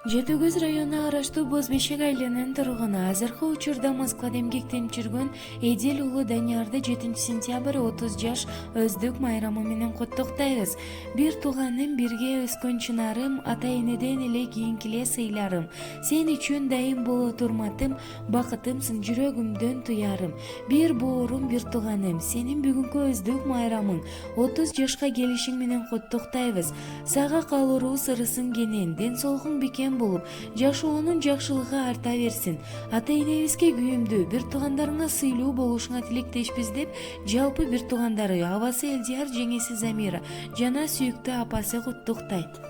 Жети Көз районуна караштуу Боз Бешек айылынын тургуну азыркы учурда Москвада эмгектенип жүргөн Эдил уулу Даниярды 7 сентябрь 30 жаш өздүк майрамы менен куттуктайбыз. Бир тууганым, бирге өскөн чынарым, ата энеден эле кийинки эле сыйларым. Сен үчүн дайым боло турматым, бакытымсың жүрөгүмдөн туярым. Бир боорум, бир тууганым, сенин бүгүнкү өздүк майрамың 30 жашка келишиң менен куттуктайбыз. Сага калуруу сырысың кенен, ден соолугуң бекем болуп, жашоонун жакшылыгы арта берсин. Ата энебизге күйүмдүү, бир туугандарыңа сыйлуу болушуңа тилектешпиз деп, жалпы бир туугандары абасы Элдияр, жеңеси Замира жана сүйүктүү апасы куттуктайт.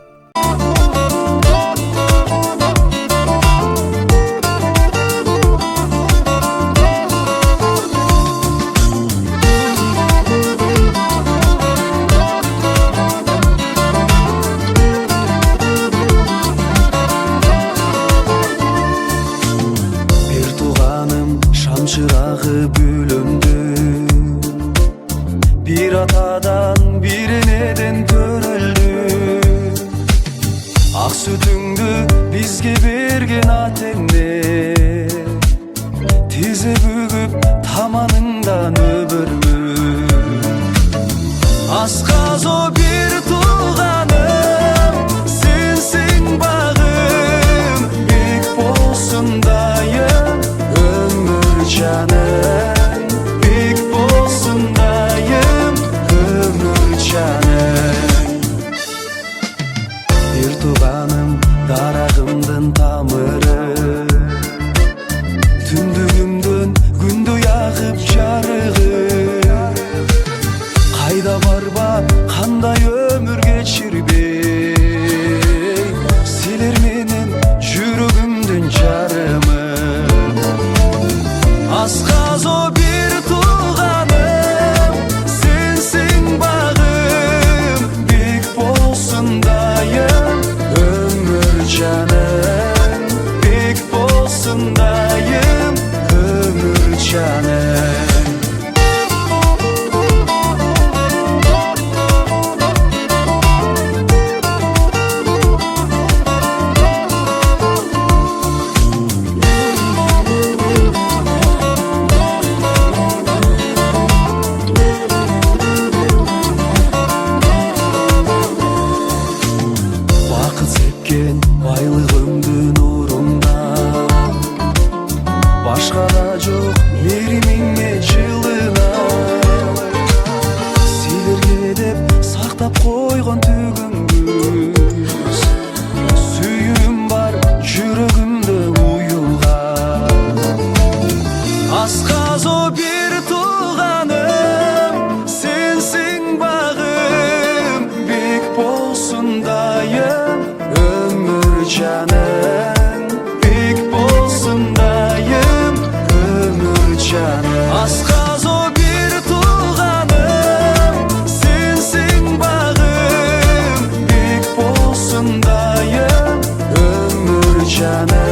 Çırağıbülündü, bir atadan bir eneden törüldü. Ak sütüngdü bizge bergen atende, tize bөгүп tamanından öbürmü. Asqaz o bir tuğanım, sensin bağım, bek bolsun dayım, canım, bek bolsun dayım, ömür canım. Bir tuğanım, darağımdın tamırı, tündüğümdün gündü yağıp jarığı. Kayda barba, kanday ömür geçirbey, siler menin жүрөгүмдүн жарымы. Asqaz o bir tuğanım, sensin bağım, bek bolsun dayım, ömür canım, bek bolsun dayım, ömür canım. Байлығымдын урунда башка да жок меримиңе жылына. Силерге деп сактап койгон түгүңүз, сүйүүм бар жүрөгүмдө уюлган. Асқаз о bir tuğanım, sensin bağım, bek bolsun dayım, canım, bek bolsun dayım, ömür canım. Asqaz o bir tuğanım, sensin bağım, bek bolsun dayım, ömür canım.